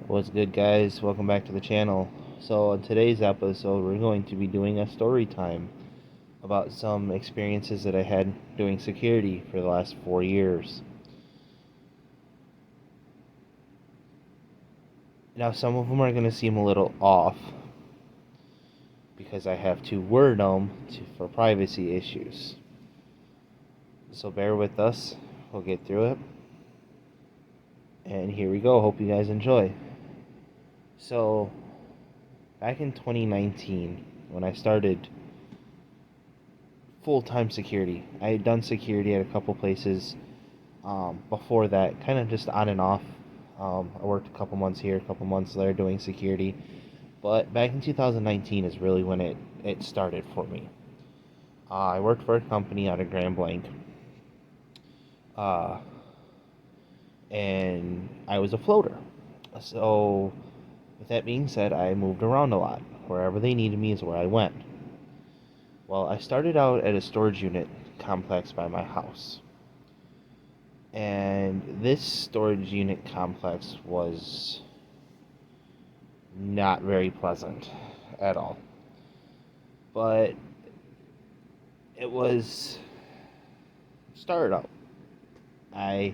What's good, guys? Welcome back to the channel. So, in today's episode, we're going to be doing a story time about some experiences that I had doing security for the last 4 years. Now, some of them are going to seem a little off because I have to word them for privacy issues. So, bear with us, we'll get through it. And here we go. Hope you guys enjoy. So, back in 2019, when I started full-time security, I had done security at a couple places before that, kind of just on and off. I worked a couple months here, a couple months there doing security. But back in 2019 is really when it started for me. I worked for a company out of Grand Blanc. And I was a floater. So, with that being said, I moved around a lot. Wherever they needed me is where I went. Well, I started out at a storage unit complex by my house. And this storage unit complex was not very pleasant at all. But it was started out. I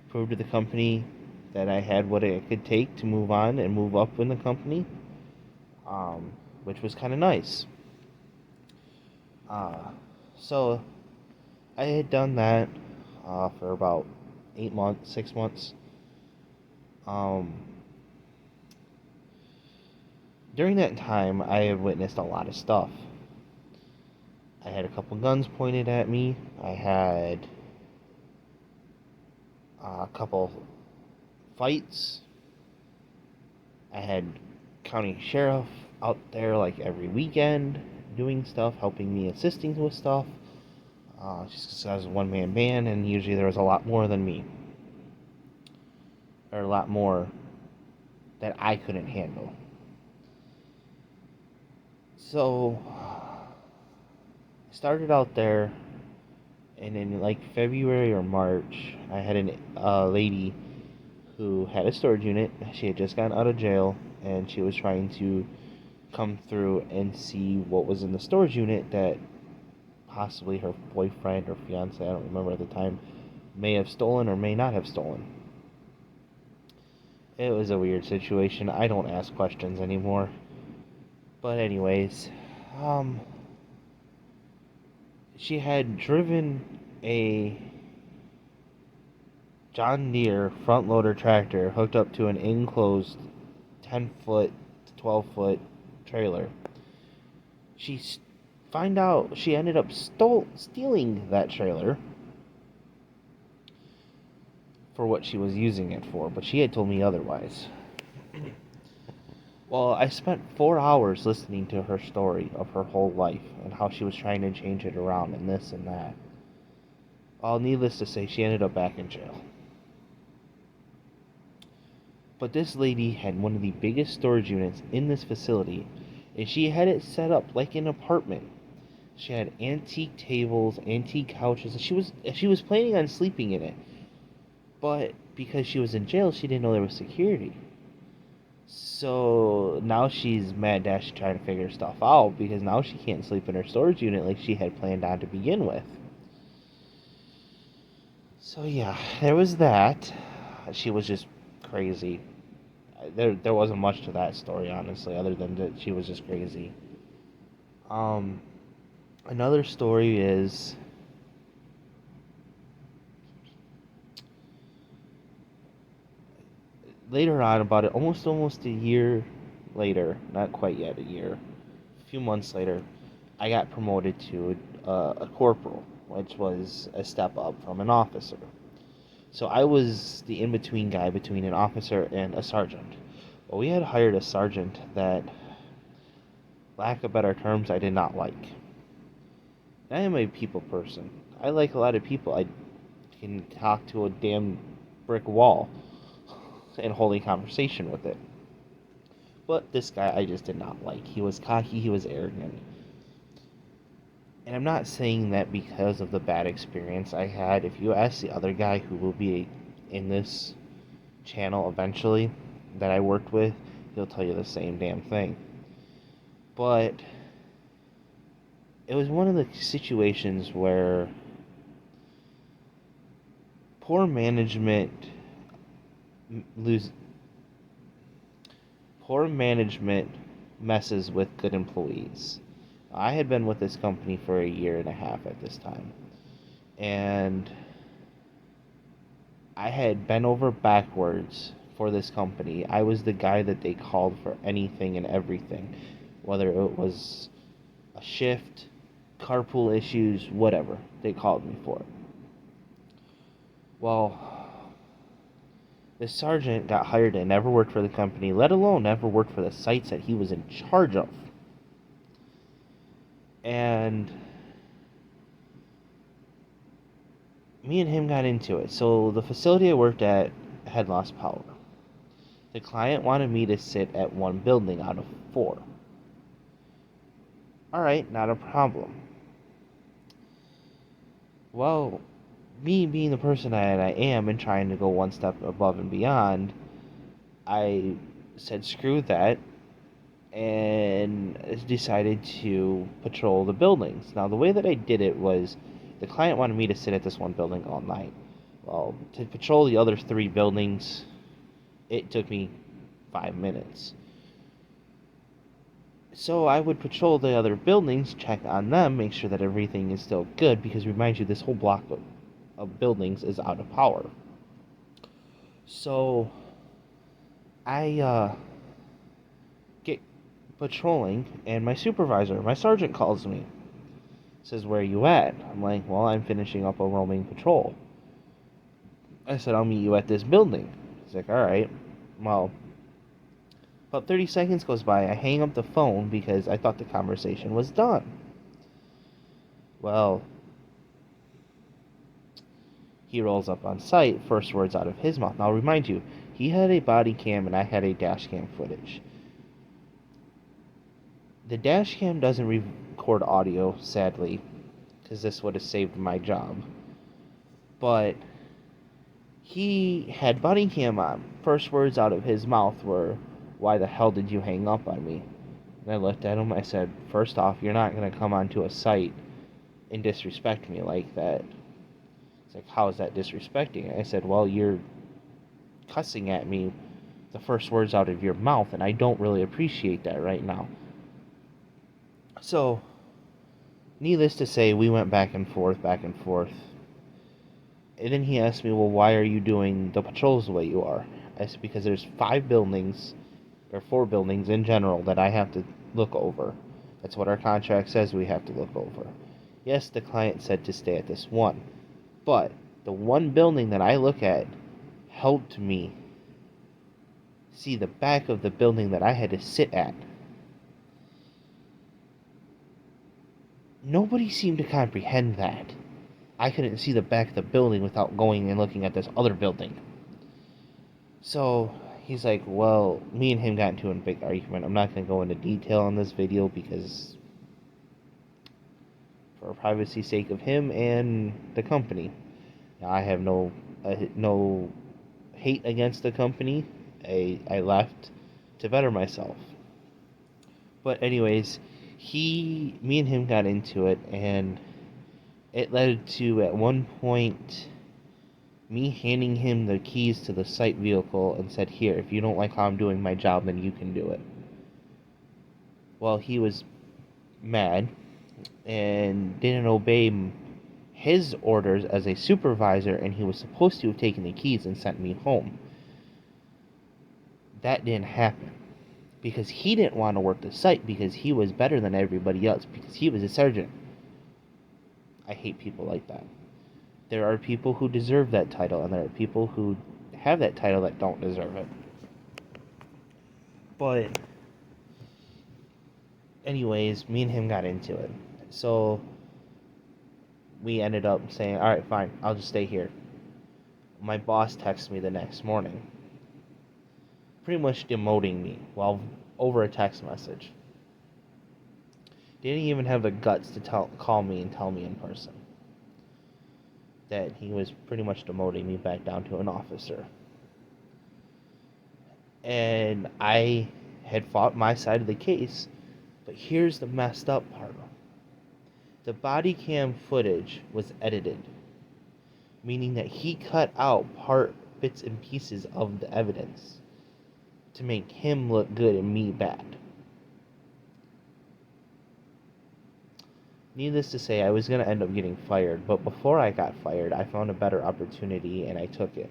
proved to the company that I had what it could take to move on and move up in the company, which was kind of nice. So I had done that for about 8 months, 6 months. During that time, I have witnessed a lot of stuff. I had a couple guns pointed at me. I had a couple fights. I had county sheriff out there like every weekend doing stuff, helping me, assisting with stuff. Just because I was a one-man band, and usually there was a lot more than me. Or a lot more that I couldn't handle. So, I started out there, and in like February or March, I had a lady who had a storage unit. She had just gotten out of jail, and she was trying to come through and see what was in the storage unit that possibly her boyfriend or fiance, I don't remember at the time, may have stolen or may not have stolen. It was a weird situation. I don't ask questions anymore. But anyways, she had driven a John Deere front loader tractor hooked up to an enclosed 10-foot to 12-foot trailer. She ended up stealing that trailer for what she was using it for, but she had told me otherwise. Well, I spent 4 hours listening to her story of her whole life and how she was trying to change it around and this and that. Well, needless to say, she ended up back in jail. But this lady had one of the biggest storage units in this facility, and she had it set up like an apartment. She had antique tables, antique couches, and she was planning on sleeping in it. But because she was in jail, she didn't know there was security. So now she's mad dash trying to figure stuff out because now she can't sleep in her storage unit like she had planned on to begin with. So yeah, there was that. She was just crazy. There wasn't much to that story, honestly, other than that she was just crazy. Another story is later on, about it, almost a year later, not quite yet a year, a few months later, I got promoted to a corporal, which was a step up from an officer. So I was the in-between guy between an officer and a sergeant. Well, we had hired a sergeant that, lack of better terms, I did not like. I am a people person. I like a lot of people. I can talk to a damn brick wall and hold a conversation with it. But this guy I just did not like. He was cocky, he was arrogant. And I'm not saying that because of the bad experience I had. If you ask the other guy who will be in this channel eventually, that I worked with, he'll tell you the same damn thing. But it was one of the situations where poor management lose poor management messes with good employees. I had been with this company for a year and a half at this time, and I had bent over backwards for this company. I was the guy that they called for anything and everything, whether it was a shift, carpool issues, whatever. They called me for it. Well, this sergeant got hired and never worked for the company, let alone never worked for the sites that he was in charge of. And me and him got into it. So the facility I worked at had lost power. The client wanted me to sit at one building out of 4. Alright, not a problem. Well, me being the person that I am and trying to go one step above and beyond, I said screw that and decided to patrol the buildings. Now, the way that I did it was the client wanted me to sit at this one building all night. Well, to patrol the other 3 buildings, it took me 5 minutes. So I would patrol the other buildings, check on them, make sure that everything is still good, because remind you, this whole block of buildings is out of power. So I get patrolling, and my supervisor, my sergeant, calls me. Says, "Where are you at?" I'm like, "Well, I'm finishing up a roaming patrol." I said, "I'll meet you at this building." He's like, "Alright." Well, about 30 seconds goes by. I hang up the phone because I thought the conversation was done. Well, he rolls up on site, first words out of his mouth. Now, I'll remind you, he had a body cam and I had a dash cam footage. The dash cam doesn't record audio, sadly, because this would have saved my job. But he had body cam on. First words out of his mouth were, "Why the hell did you hang up on me?" And I looked at him. I said, "First off, you're not going to come onto a site and disrespect me like that." It's like, "How is that disrespecting?" I said, "Well, you're cussing at me the first words out of your mouth, and I don't really appreciate that right now." So, needless to say, we went back and forth, back and forth. And then he asked me, "Well, why are you doing the patrols the way you are?" I said, "Because there's 5 buildings, or 4 buildings in general, that I have to look over. That's what our contract says we have to look over. Yes, the client said to stay at this one, but the one building that I look at helped me see the back of the building that I had to sit at." Nobody seemed to comprehend that. I couldn't see the back of the building without going and looking at this other building. So he's like, well, me and him got into a big argument. I'm not going to go into detail on this video because for privacy's sake of him and the company. Now, I have no hate against the company. I left to better myself. But anyways, me and him got into it, and it led to, at one point, me handing him the keys to the site vehicle and said, "Here, if you don't like how I'm doing my job, then you can do it." Well, he was mad and didn't obey his orders as a supervisor, and he was supposed to have taken the keys and sent me home. That didn't happen because he didn't want to work the site because he was better than everybody else, because he was a sergeant. I hate people like that. There are people who deserve that title, and there are people who have that title that don't deserve it. But anyways, me and him got into it. So we ended up saying, "Alright, fine, I'll just stay here." My boss texted me the next morning, pretty much demoting me while over a text message. Didn't even have the guts to call me and tell me in person that he was pretty much demoting me back down to an officer. and I had fought my side of the case. But here's the messed up part: the body cam footage was edited, meaning that he cut out bits and pieces of the evidence to make him look good and me bad. Needless to say, I was going to end up getting fired, but before I got fired, I found a better opportunity and I took it.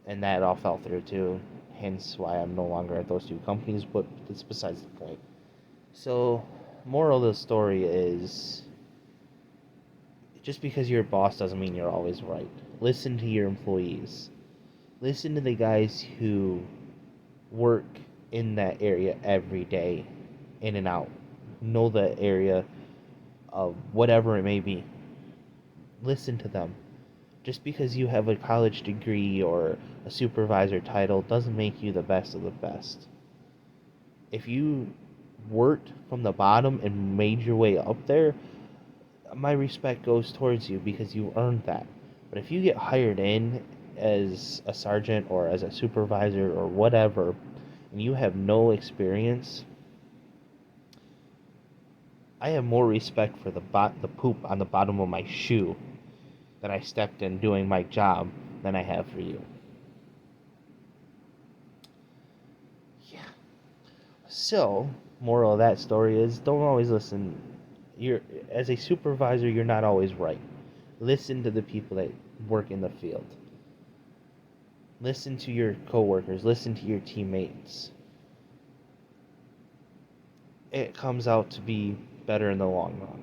And that all fell through too, hence why I'm no longer at those two companies, but that's besides the point. So, moral of the story is, just because you're a boss doesn't mean you're always right. Listen to your employees. Listen to the guys who work in that area every day, in and out. Know the area of whatever it may be. Listen to them. Just because you have a college degree or a supervisor title doesn't make you the best of the best. If you worked from the bottom and made your way up there, my respect goes towards you because you earned that. But if you get hired in as a sergeant or as a supervisor or whatever, and you have no experience, I have more respect for the poop on the bottom of my shoe that I stepped in doing my job than I have for you. Yeah. So, moral of that story is, don't always listen. As a supervisor, you're not always right. Listen to the people that work in the field. Listen to your coworkers, listen to your teammates. It comes out to be better in the long run.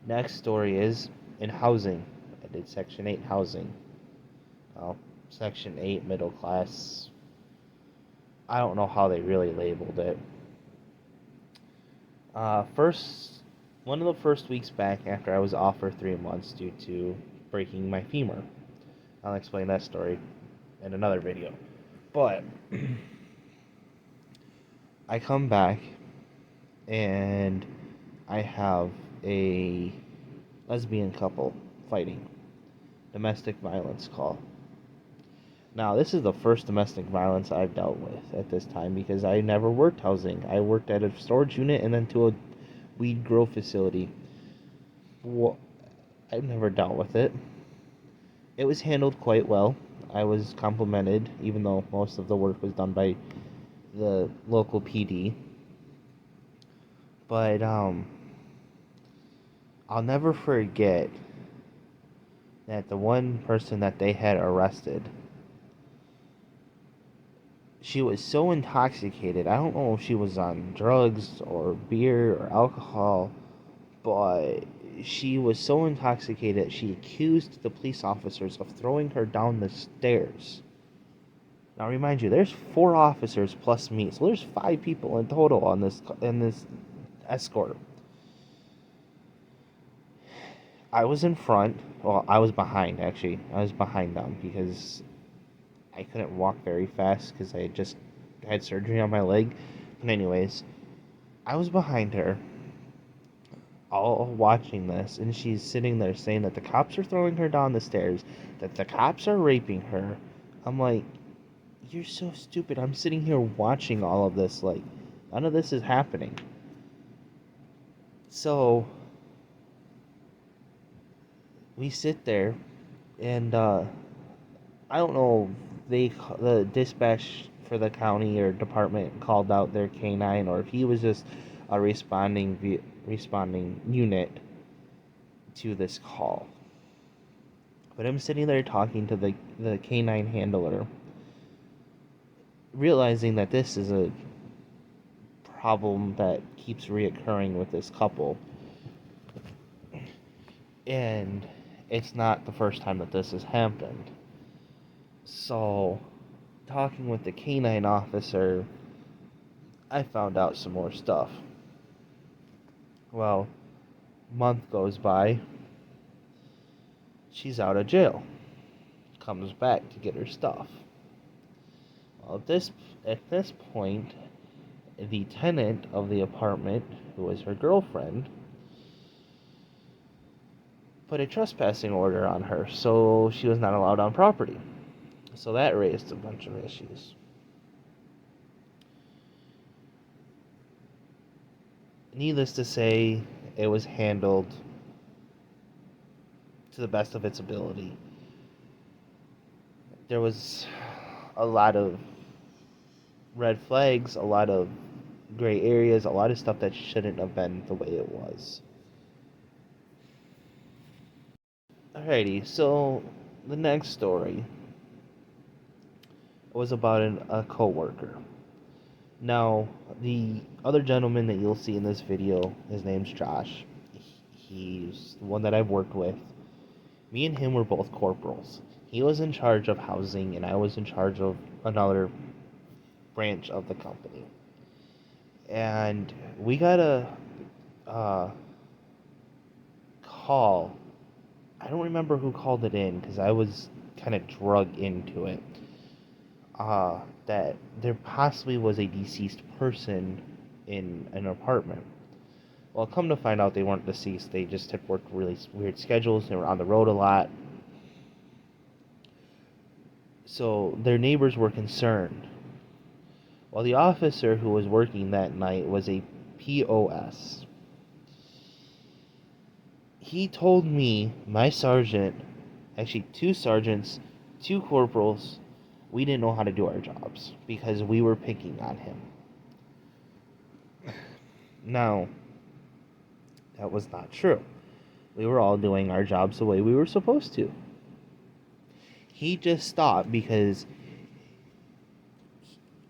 Next story is in housing. I did Section 8 housing. Well, Section 8 middle class. I don't know how they really labeled it. One of the first weeks back after I was off for 3 months due to breaking my femur. I'll explain that story in another video. But I come back and I have a lesbian couple fighting. Domestic violence call. Now, this is the first domestic violence I've dealt with at this time because I never worked housing. I worked at a storage unit and then to a weed grow facility. Well, I've never dealt with it. It was handled quite well. I was complimented, even though most of the work was done by the local PD. But I'll never forget that the one person that they had arrested, she was so intoxicated. I don't know if she was on drugs or beer or alcohol, but she was so intoxicated that she accused the police officers of throwing her down the stairs. Now, remind you, there's 4 officers plus me, so there's 5 people in total on this escort. I was in front. Well, I was behind, actually. I was behind them because I couldn't walk very fast because I had just had surgery on my leg. But anyways, I was behind her, all watching this, and she's sitting there saying that the cops are throwing her down the stairs, that the cops are raping her. I'm like, you're so stupid. I'm sitting here watching all of this, like, none of this is happening. So, we sit there, and, I don't know, the dispatch for the county or department called out their canine, or if he was just a responding unit to this call. But I'm sitting there talking to the canine handler, realizing that this is a problem that keeps reoccurring with this couple. And it's not the first time that this has happened. So, talking with the canine officer, I found out some more stuff. Well, month goes by. She's out of jail. Comes back to get her stuff. Well, at this point, the tenant of the apartment, who was her girlfriend, put a trespassing order on her, so she was not allowed on property. So that raised a bunch of issues. Needless to say, it was handled to the best of its ability. There was a lot of red flags, a lot of gray areas, a lot of stuff that shouldn't have been the way it was. Alrighty, so the next story was about a coworker. Now, the other gentleman that you'll see in this video, his name's Josh. He's the one that I've worked with. Me and him were both corporals. He was in charge of housing, and I was in charge of another branch of the company. And we got a uh, call. I don't remember who called it in because I was kind of drug into it. That there possibly was a deceased person in an apartment. Well, come to find out, they weren't deceased. They just had worked really weird schedules. They were on the road a lot. So their neighbors were concerned. Well, the officer who was working that night was a POS. He told me, my sergeant, actually two sergeants, two corporals, we didn't know how to do our jobs because we were picking on him. Now, that was not true. We were all doing our jobs the way we were supposed to. He just stopped because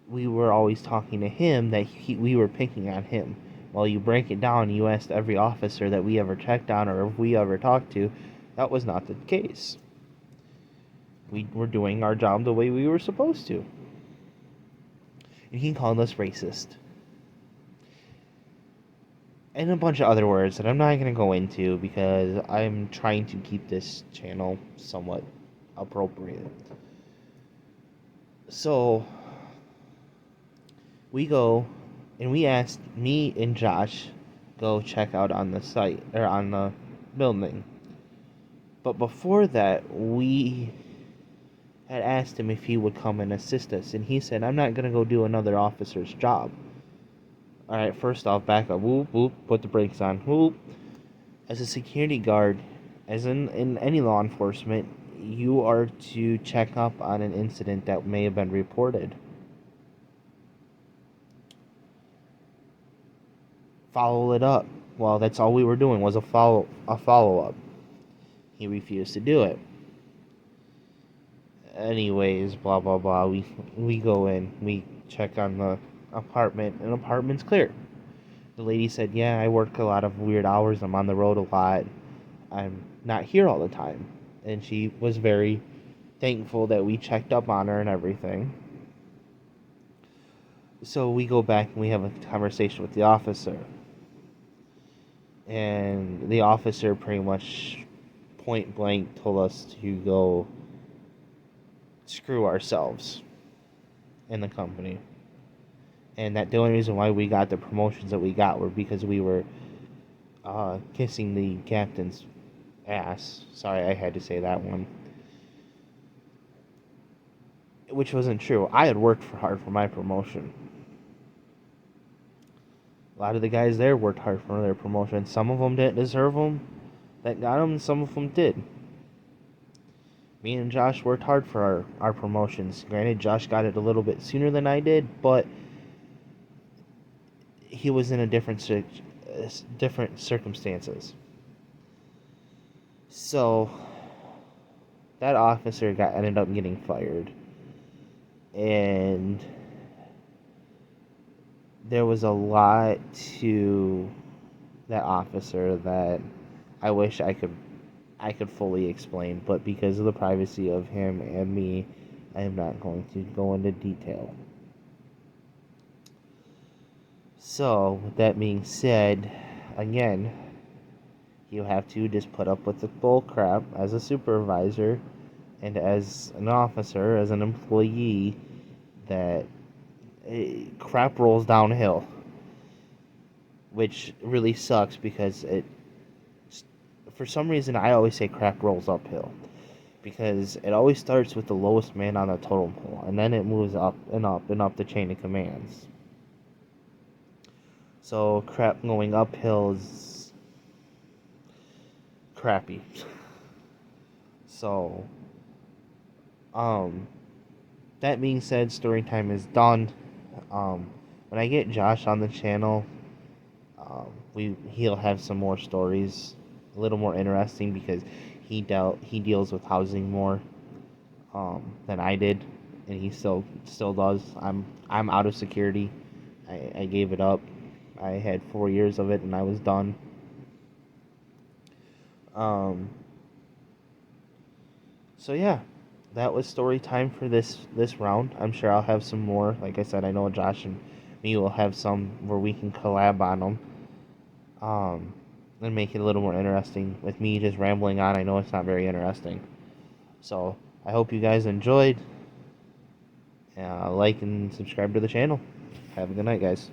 we were always talking to him that we were picking on him. Well, you break it down, you asked every officer that we ever checked on or if we ever talked to, that was not the case. We were doing our job the way we were supposed to. And he called us racist. And a bunch of other words that I'm not going to go into because I'm trying to keep this channel somewhat appropriate. So, we go and we asked, me and Josh go check out on the site or on the building. But before that, we had asked him if he would come and assist us, and he said, I'm not going to go do another officer's job. Alright, first off, back up, whoop, whoop, put the brakes on, whoop. As a security guard, as in any law enforcement, you are to check up on an incident that may have been reported. Follow it up. Well, that's all we were doing was a follow-up. He refused to do it. Anyways, blah blah blah. We go in, we check on the apartment, and apartment's clear. The lady said, "Yeah, I work a lot of weird hours. I'm on the road a lot. I'm not here all the time." And she was very thankful that we checked up on her and everything. So we go back and we have a conversation with the officer. And the officer pretty much point blank told us to go screw ourselves in the company. And that the only reason why we got the promotions that we got were because we were kissing the captain's ass. Sorry, I had to say that one. Which wasn't true. I had worked hard for my promotion. A lot of the guys there worked hard for their promotion. Some of them didn't deserve them that got them, and some of them did. Me and Josh worked hard for our promotions. Granted, Josh got it a little bit sooner than I did, but he was in a different circumstances. So that officer ended up getting fired, and there was a lot to that officer that I wish I could fully explain, but because of the privacy of him and me, I am not going to go into detail. So, with that being said, again, you have to just put up with the bull crap as a supervisor and as an officer, as an employee, that crap rolls downhill. Which really sucks because for some reason, I always say crap rolls uphill. because it always starts with the lowest man on the totem pole, and then it moves up and up and up the chain of commands. So crap going uphill is crappy. So, that being said, story time is done. When I get Josh on the channel, he'll have some more stories, a little more interesting because he deals with housing more than I did, and he still does. I'm out of security. I gave it up. I had 4 years of it, and I was done. So yeah, that was story time for this round. I'm sure I'll have some more. Like I said, I know Josh and me will have some where we can collab on them. And make it a little more interesting. With me just rambling on, I know it's not very interesting. So I hope you guys enjoyed. Like and subscribe to the channel. Have a good night, guys.